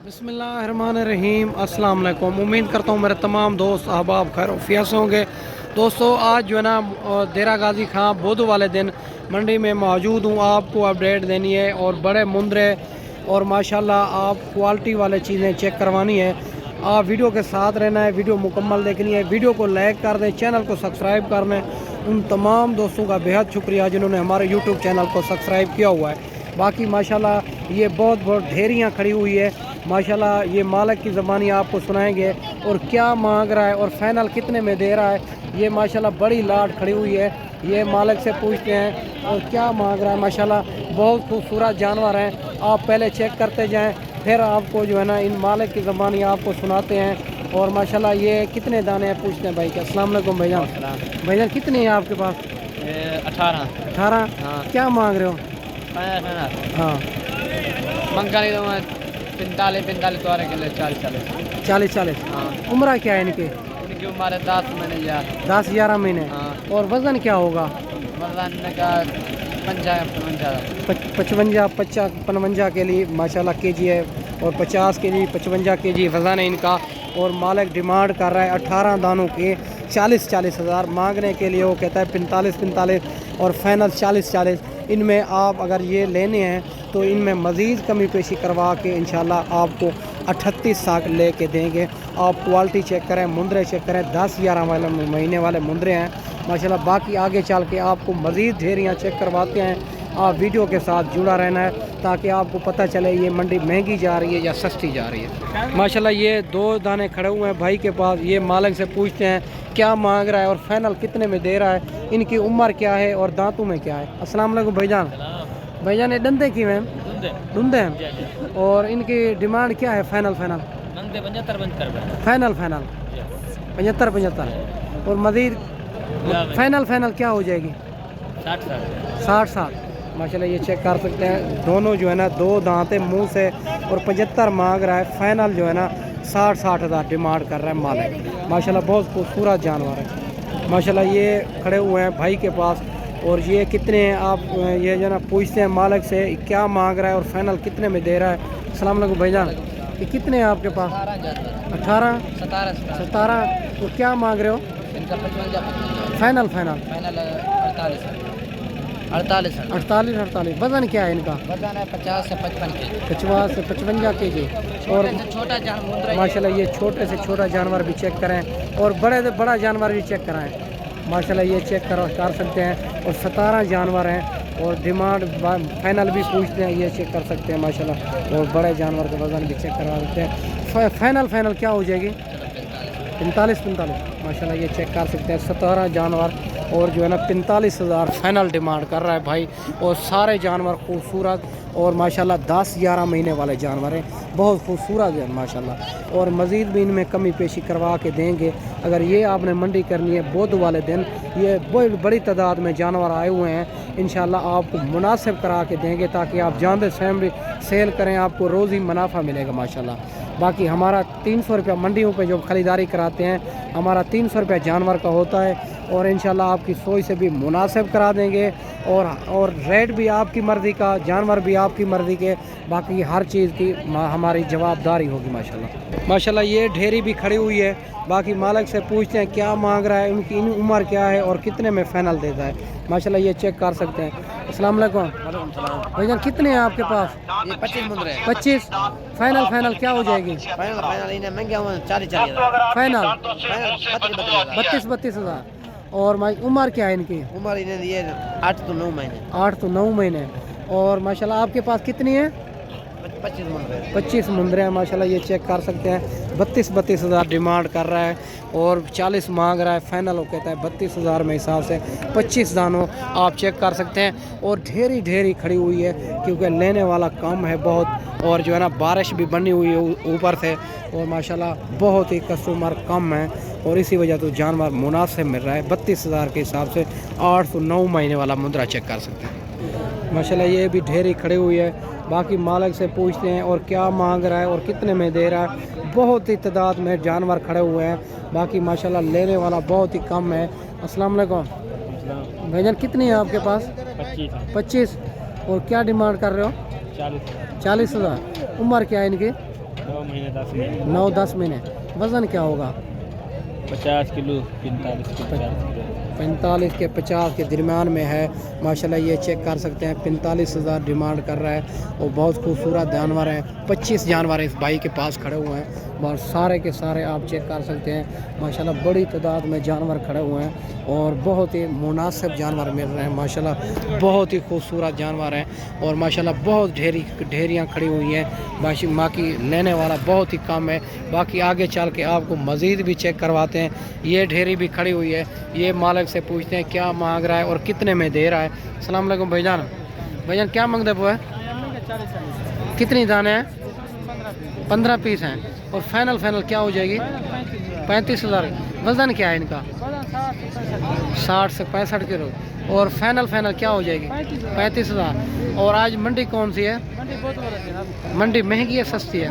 बिस्मिल्लाहिर्रहमानिर्रहीम। अस्सलाम वालेकुम। उम्मीद करता हूँ मेरे तमाम दोस्त अहबाब खैर वफियत से होंगे। दोस्तों आज जो है ना देरा गाजी खां बुध वाले दिन मंडी में मौजूद हूँ। आपको अपडेट देनी है और बड़े मुंदरे और माशाल्लाह आप क्वालिटी वाले चीज़ें चेक करवानी है। आप वीडियो के साथ रहना है, वीडियो मुकम्मल देखनी है। वीडियो को लाइक कर दें, चैनल को सब्सक्राइब कर लें। उन तमाम दोस्तों का बेहद शुक्रिया जिन्होंने हमारे यूट्यूब चैनल को सब्सक्राइब किया हुआ है। बाकी माशाल्लाह ये बहुत ढेरियाँ खड़ी हुई है। माशाल्लाह ये मालिक की ज़बानी आपको सुनाएंगे और क्या मांग रहा है और फाइनल कितने में दे रहा है। ये माशाल्लाह बड़ी लाट खड़ी हुई है। ये मालिक से पूछते हैं और क्या मांग रहा है। माशाल्लाह बहुत खूबसूरत जानवर हैं। आप पहले चेक करते जाएं, फिर आपको जो है ना इन मालिक की ज़बानी आपको सुनाते हैं। और माशाल्लाह ये कितने दाने हैं पूछते हैं भाई के। अस्सलाम वालेकुम भाईजान। भाईजान कितने हैं आपके पास? 18। हाँ। क्या मांग रहे हो? हाँ 45 तो के लिए 40। हाँ। उम्र क्या है इनकी? इनकी उम्र 10 महीने यार। 10-11 महीने। हाँ। और वज़न क्या होगा? वजन का 55 के लिए माशाल्लाह केजी है और 50 के जी 55 के जी वज़न है इनका। और मालिक डिमांड कर रहा है 18 दानों के 40 हज़ार। मांगने के लिए वो कहता है 45 और फाइनल 40। इनमें आप अगर ये लेने हैं तो इनमें मज़ीद कमी पेशी करवा के इंशाल्लाह आपको 38 साल ले के देंगे। आप क्वालिटी चेक करें, मुंदरे चेक करें, 10-11 वाले महीने वाले मुंदरे हैं माशाल्लाह। बाकी आगे चल के आपको मज़ीद ढेरियाँ चेक करवाते हैं। आप वीडियो के साथ जुड़ा रहना है ताकि आपको पता चले ये मंडी महंगी जा रही है या सस्ती जा रही है। माशाल्लाह ये 2 दाने खड़े हुए हैं भाई के पास। ये मालिक से पूछते हैं क्या मांग रहा है और फाइनल कितने में दे रहा है। इनकी उम्र क्या है और दांतों में क्या है। अस्सलाम वालेकुम भाईजान। भाईजान ये डंडे की हैं? डुंदे हैं। और इनकी डिमांड क्या है? फाइनल 75 और मज़ीद फाइनल क्या हो जाएगी? 60। माशाल्लाह ये चेक कर सकते हैं। दोनों जो है ना 2 दांत मुंह से और 75 मांग रहा है। फाइनल जो है ना 60 हज़ार डिमांड कर रहा है मालिक। माशाल्लाह बहुत खूबसूरत जानवर है। माशाल्लाह ये खड़े हुए हैं भाई के पास। और ये कितने हैं आप ये जो है ना पूछते हैं मालिक से क्या मांग रहा है और फाइनल कितने में दे रहा है। अस्सलाम वालेकुम भाईजान। ये कितने हैं आपके पास? 18 17। तो क्या मांग रहे हो? फाइनल 48। वज़न क्या है इनका? वजन है 50 से 55 के। 50 से 55 के जी। और छोटा जानवर माशाल्लाह ये छोटे से छोटा जानवर भी चेक करें और बड़े से बड़ा जानवर भी चेक कराएं। माशाल्लाह ये चेक कर सकते हैं। और 17 जानवर हैं और डिमांड फाइनल भी पूछते हैं, ये चेक कर सकते हैं माशाल्लाह। और बड़े जानवर का वज़न भी चेक करवा सकते हैं। फाइनल क्या हो जाएगी? 45 माशाल्लाह ये चेक कर सकते हैं। 17 जानवर और जो है ना 45 हज़ार फाइनल डिमांड कर रहा है भाई। और सारे जानवर खूबसूरत और माशाल्लाह 10-11 महीने वाले जानवर हैं, बहुत खूबसूरत है माशाल्लाह। और मज़ीद भी इनमें कमी पेशी करवा के देंगे। अगर ये आपने मंडी करनी है बुध वाले दिन, ये बहुत बड़ी तादाद में जानवर आए हुए हैं। इंशाल्लाह आपको मुनासिब करा के देंगे ताकि आप जानते स्वयं भी सेल करें, आपको रोज़ ही मुनाफा मिलेगा माशाल्लाह। बाकी हमारा 300 रुपया मंडियों पे जो ख़रीदारी कराते हैं हमारा 300 रुपया जानवर का होता है। और इंशाल्लाह आपकी सोच से भी मुनासिब करा देंगे। और रेट भी आपकी मर्ज़ी का, जानवर भी आपकी मर्ज़ी के। बाकी हर चीज़ की हमारी जवाबदारी होगी माशाल्लाह। ये ढेरी भी खड़ी हुई है। बाकी मालिक से पूछते हैं क्या मांग रहा है, उनकी उम्र क्या है और कितने में फ़ाइनल देता है। माशाल्लाह ये चेक कर सकते हैं। अस्सलाम वालेकुम भाईजान। कितने हैं आपके पास? ये 25 मुंदरे। 25। फाइनल क्या हो जाएगी? फाइनल इन्हें महंगे हुए 40 फाइनल 32 हज़ार। और उम्र क्या है इनकी? उम्र इन्हें ये 8 तो 9 महीने। 8 तो 9 महीने। और माशाल्लाह आपके पास कितनी है? 25 मुंदरे हैं माशाल्लाह ये चेक कर सकते हैं। 32 हज़ार डिमांड कर रहा है और 40 मांग रहा है। फाइनल वो कहता है 32 हज़ार में हिसाब से 25 दानों आप चेक कर सकते हैं। और ढेरी खड़ी हुई है क्योंकि लेने वाला कम है बहुत। और जो है ना बारिश भी बनी हुई है ऊपर से और माशाल्लाह बहुत ही कस्टमर कम है और इसी वजह से जानवर मुनासिब मिल रहा है। 32 हज़ार के हिसाब से 8 से 9 महीने वाला मुंदरा चेक कर सकते हैं माशाल्लाह। ये भी ढेरी खड़ी हुई है। बाकी मालिक से पूछते हैं और क्या मांग रहा है और कितने में दे रहा है। बहुत ही तादाद में जानवर खड़े हुए हैं। बाकी माशाल्लाह लेने वाला बहुत ही कम है। अस्सलाम वालेकुम भाईजान। कितनी है आपके पास? 25। और क्या डिमांड कर रहे हो? 40 हज़ार। उम्र क्या है इनकी? 9 महीने 10 महीने 9-10 महीने। वज़न क्या होगा? 50 किलो 45 किलो 50 किलो 45 के 50 के दरमियान में है माशाल्लाह। ये चेक कर सकते हैं 45,000 डिमांड कर रहा है और बहुत खूबसूरत जानवर है। 25 जानवर इस भाई के पास खड़े हुए हैं और सारे के सारे आप चेक कर सकते हैं माशाल्लाह। बड़ी तादाद में जानवर खड़े हुए हैं और बहुत ही मुनासिब जानवर मिल रहे हैं माशाल्लाह। बहुत ही खूबसूरत जानवर हैं और माशाल्लाह बहुत ढेरियाँ खड़ी हुई हैं। बाकी लेने वाला बहुत ही कम है। बाकी आगे चल के आपको मज़ीद भी चेक करवाते हैं। ये ढेरी भी खड़ी हुई है। ये मालिक से पूछते हैं क्या मांग रहा है और कितने में दे रहा है। अस्सलाम वालेकुम भाईजान। भाईजान क्या मांगते वो है? कितनी दाने हैं? 15 पीस हैं और फाइनल क्या हो जाएगी? 35,000। वज़न क्या है इनका? 60 से 65 किलो। और फाइनल क्या हो जाएगी? 35,000। और आज मंडी कौन सी है? मंडी महंगी है सस्ती है?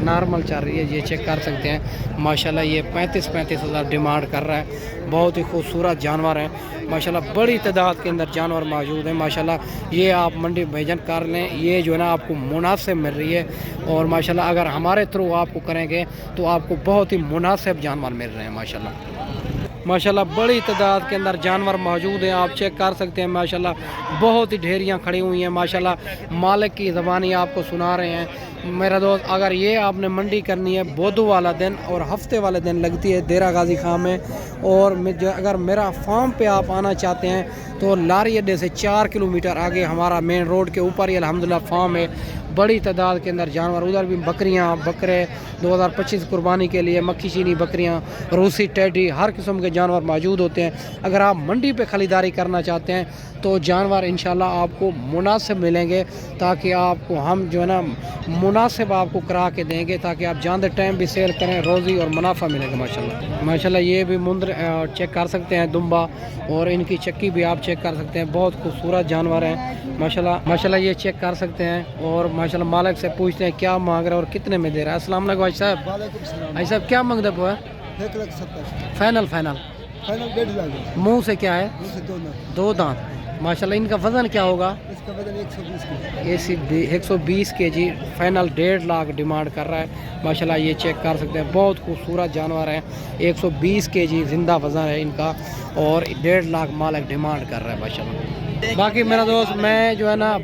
नॉर्मल चल रही है। ये चेक कर सकते हैं माशाल्लाह। ये 35,000 डिमांड कर रहा है। बहुत ही खूबसूरत जानवर हैं माशाल्लाह। बड़ी तादाद के अंदर जानवर मौजूद हैं माशाल्लाह। ये आप मंडी भेजन कर लें। ये जो है ना आपको मुनासिब मिल रही है और माशाल्लाह अगर हमारे थ्रू आपको करेंगे तो आपको बहुत ही मुनासिब जानवर मिल रहे हैं माशाल्लाह। बड़ी तादाद के अंदर जानवर मौजूद हैं। आप चेक कर सकते हैं माशाल्लाह। बहुत ही ढेरियाँ खड़ी हुई हैं माशाल्लाह। मालिक की ज़बानी आपको सुना रहे हैं मेरा दोस्त। अगर ये आपने मंडी करनी है बोधो वाला दिन और हफ्ते वाले दिन लगती है देरा गाजी खां में। और अगर मेरा फार्म पे आप आना चाहते हैं तो लारी अड्डे से 4 किलोमीटर आगे हमारा मेन रोड के ऊपर ही अल्हम्दुलिल्लाह फार्म है। बड़ी तादाद के अंदर जानवर, उधर भी बकरियां बकरे 2025 कुर्बानी के लिए मक्खी चीनी बकरियां, रूसी टेडी, हर किस्म के जानवर मौजूद होते हैं। अगर आप मंडी पे ख़रीदारी करना चाहते हैं तो जानवर इंशाल्लाह आपको मुनासिब मिलेंगे ताकि आपको हम जो है ना मुनासिब आपको करा के देंगे ताकि आप जानते टाइम भी सेल करें, रोज़ी और मुनाफा मिलेगा माशाल्लाह। ये भी मुंदर चेक कर सकते हैं दुम्बा और इनकी चक्की भी आप चेक कर सकते हैं। बहुत खूबसूरत जानवर हैं माशाल्लाह। ये चेक कर सकते हैं और माशाल्लाह मालिक से पूछते हैं क्या मांग रहे हैं और कितने में दे रहा है। अस्सलाम वालेकुम भाई साहब। भाई साहब क्या मांगते हैं? 1,70,000 फाइनल 1.5 लाख। मुँह से क्या है? मुँह से 2 लाख। 2 दांत माशाल्लाह। इनका वज़न क्या होगा? इसका वजन 120 kilo. 120 kg। Final 1.5 lakh demand कर रहा है माशाल्लाह। ये चेक कर सकते हैं बहुत खूबसूरत जानवर है। 120 kg ज़िंदा वज़न है इनका और 1.5 लाख मालिक डिमांड कर रहा है माशाल्लाह। बाकी मेरा दोस्त मैं जो है ना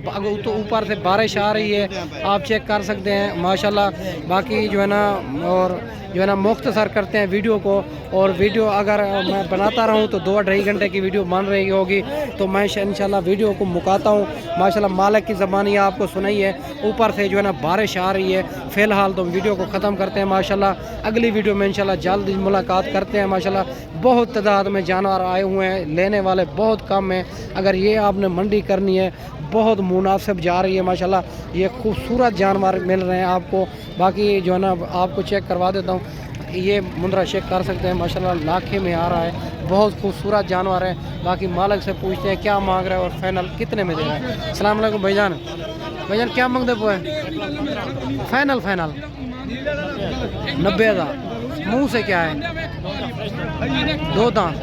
तो ऊपर से बारिश आ रही है आप चेक कर सकते हैं माशाल्लाह। बाकी जो है ना और जो है ना मुख्तसर करते हैं वीडियो को। और वीडियो अगर मैं बनाता रहूं तो 2-2.5 घंटे की वीडियो बन रही होगी तो मैं इंशाल्लाह वीडियो को मुकाता हूं माशाल्लाह। मालिक की ज़बानी आपको सुनाई है। ऊपर से जो है ना बारिश आ रही है। फ़िलहाल तो वीडियो को ख़त्म करते हैं माशाल्लाह। अगली वीडियो में इंशाल्लाह जल्द मुलाकात करते हैं माशाल्लाह। बहुत तादाद में जानवर आए हुए हैं, लेने वाले बहुत कम हैं। अगर ये आपने मंडी करनी है बहुत मुनासिब जा रही है माशाल्लाह। ये खूबसूरत जानवर मिल रहे हैं आपको। बाकी जो है ना आपको चेक करवा देता हूँ। ये मुंद्रा चेक कर सकते हैं माशाल्लाह लाखे में आ रहा है। बहुत खूबसूरत जानवर है। बाकी मालिक से पूछते हैं क्या मांग रहा है और फाइनल कितने में दे रहा है। अस्सलाम वालेकुम भाईजान। भाईजान क्या मांगते वो है? फाइनल 90,000। मुँह से क्या है? 2 दांत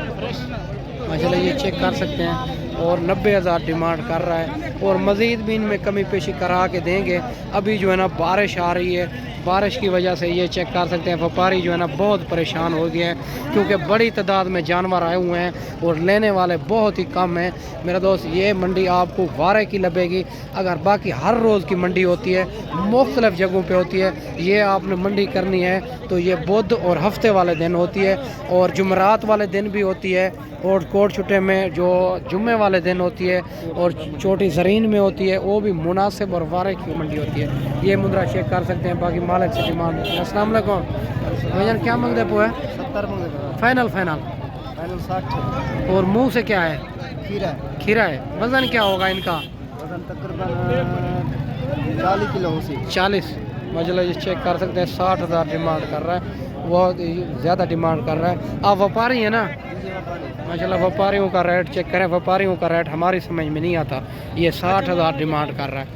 माशाल्लाह। ये चेक कर सकते हैं और 90,000 डिमांड कर रहा है और मज़ीद भी इनमें कमी पेशी करा के देंगे। अभी जो है ना बारिश आ रही है, बारिश की वजह से ये चेक कर सकते हैं व्यापारी जो है ना बहुत परेशान हो गए हैं क्योंकि बड़ी तादाद में जानवर आए हुए हैं और लेने वाले बहुत ही कम हैं मेरा दोस्त। ये मंडी आपको वारे की लगेगी। अगर बाकी हर रोज़ की मंडी होती है, मुख्तलिफ़ जगहों पे होती है, ये आपने मंडी करनी है तो ये बुध और हफ्ते वाले दिन होती है और जुमरात वाले दिन भी होती है और कोट छुट्टे में जो जुम्मे वाले दिन होती है और छोटी ज़रीन में होती है वो भी मुनासिब और वारे की मंडी होती है। ये मुद्रा चेक कर सकते हैं। बाकी मालिक से डिमांड। अस्सलाम वालेकुम भैया क्या मांगते हैं? 70 मांगेगा। फाइनल 60। और मुंह से क्या है? खीरा है। वज़न क्या होगा इनका? वजन तकरीबन 40 किलो हो सी। 40 माशाल्लाह। ये चेक कर सकते हैं 60,000 डिमांड कर रहा है। बहुत ज़्यादा डिमांड कर रहा है। आप व्यापारी हैं ना माशाल्लाह। व्यापारियों का रेट चेक करें। व्यापारियों का रेट हमारी समझ में नहीं आता। ये 60,000 डिमांड कर रहा है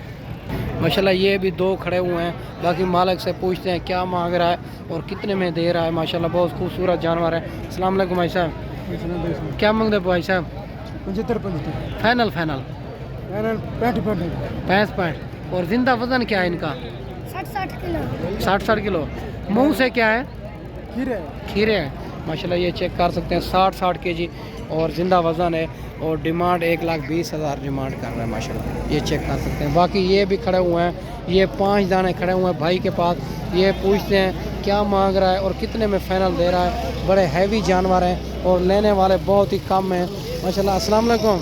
माशाल्लाह। ये भी 2 खड़े हुए हैं। बाकी मालिक से पूछते हैं क्या मांग रहा है और कितने में दे रहा है माशाल्लाह। बहुत खूबसूरत जानवर है। अस्सलाम वालेकुम भाई साहब। क्या मांगते हैं भाई साहब? 75। फाइनल 65। और ज़िंदा वज़न क्या है इनका? 60 किलो। मुंह से क्या है? खीरे खीरे हैं माशाल्लाह, ये चेक कर सकते हैं 60 kg और ज़िंदा वज़न है और डिमांड 1,20,000 डिमांड कर रहा है माशाल्लाह, ये चेक कर सकते हैं। बाकी ये भी खड़े हुए हैं, ये 5 दाने खड़े हुए हैं भाई के पास, ये पूछते हैं क्या मांग रहा है और कितने में फाइनल दे रहा है। बड़े हैवी जानवर हैं और लेने वाले बहुत ही कम हैं माशाल्लाह। अस्सलाम वालेकुम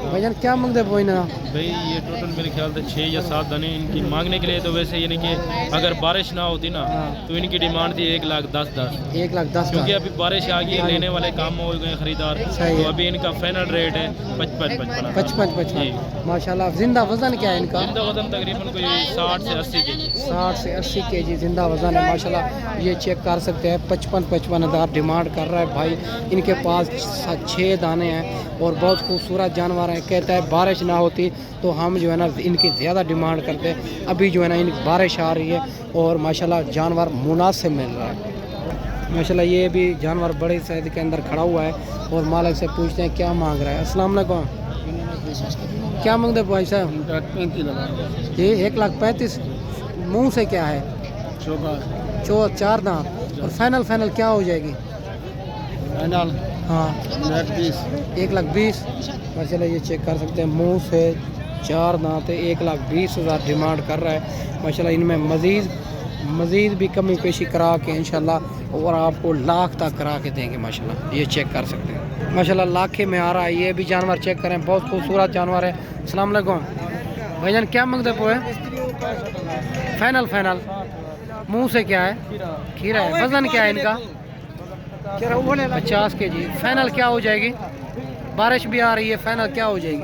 भाईजान, क्या मांगते हैं ना? भाई ये टोटल मेरे ख्याल से 6 या 7 दाने इनकी मांगने के लिए, तो वैसे यानी कि अगर बारिश ना होती ना तो इनकी डिमांड थी 1,10,000। 1,10,000 क्योंकि अभी बारिश आ गई, लेने वाले काम हो गए खरीदार, सही है। तो अभी इनका फाइनल रेट है 55 55 माशाल्लाह। जिंदा वज़न क्या है इनका? जिंदा वजन तकरीबन कोई 60 से 80 के जी। 60 से 80 kg जिंदा वज़न है माशाल्लाह, ये चेक कर सकते हैं। 55,000 डिमांड कर रहा है भाई। इनके पास 6 दाने हैं और बहुत खूबसूरत जानवर हैं। कहता है बारिश ना होती तो हम जो है ना इनकी ज़्यादा डिमांड करते। अभी जो है ना इन बारिश आ रही है और माशाल्लाह जानवर मुनासिब मिल रहा है माशाल्लाह। ये भी जानवर बड़े साइज के अंदर खड़ा हुआ है और मालिक से पूछते हैं क्या मांग रहा है। अस्सलाम वालेकुम, क्या मांगते भाई साहब? 35,000 ये 1,35,000। मुंह से क्या है? 4 दांत। और फाइनल क्या हो जाएगी? फाइनल हाँ 1,20,000 माशाल्लाह, ये चेक कर सकते हैं। मुंह से 4 दांत है, 1,20,000 डिमांड कर रहा है माशाल्लाह। इनमें मज़ीद भी कमी पेशी करा के इंशाल्लाह और आपको लाख तक करा के देंगे माशाल्लाह, ये चेक कर सकते हैं माशाल्लाह। लाखे में आ रहा है, ये भी जानवर चेक करें, बहुत खूबसूरत जानवर है। अस्सलाम वालेकुम भाईजान, क्या मांगते पोए? फाइनल मुंह से क्या है? खीरा है। वज़न क्या है इनका? 50 kg। फाइनल क्या हो जाएगी? बारिश भी आ रही है, फाइनल क्या हो जाएगी?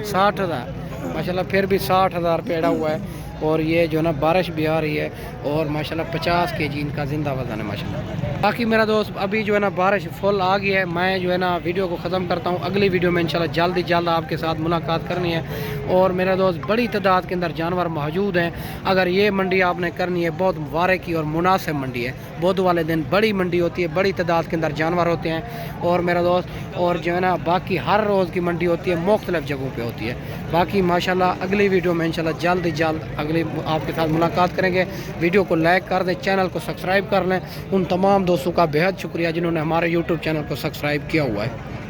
60,000 माशाल्लाह। फिर भी 60,000 पे अड़ा हुआ है और ये जो है ना बारिश भी आ रही है और माशाल्लाह 50 kg इनका ज़िंदा वज़न है माशाल्लाह। बाकी मेरा दोस्त अभी जो है ना बारिश फुल आ गई है। मैं जो है ना वीडियो को ख़त्म करता हूँ। अगली वीडियो में इंशाल्लाह जल्द आपके साथ मुलाकात करनी है। और मेरा दोस्त बड़ी तादाद के अंदर जानवर मौजूद हैं। अगर ये मंडी आपने करनी है, बहुत वारे की और मुनासिब मंडी है। बुध वाले दिन बड़ी मंडी होती है, बड़ी तादाद के अंदर जानवर होते हैं और मेरा दोस्त और जो है ना बाकी हर रोज़ की मंडी होती है, मुख्तलिफ जगहों पे होती है। बाकी माशाल्लाह अगली वीडियो में इंशाल्लाह जल्द अगली आपके साथ मुलाकात करेंगे। वीडियो को लाइक कर दें, चैनल को सब्सक्राइब कर लें। उन तमाम दोस्तों का बेहद शुक्रिया जिन्होंने हमारे यूट्यूब चैनल को सब्सक्राइब किया हुआ है।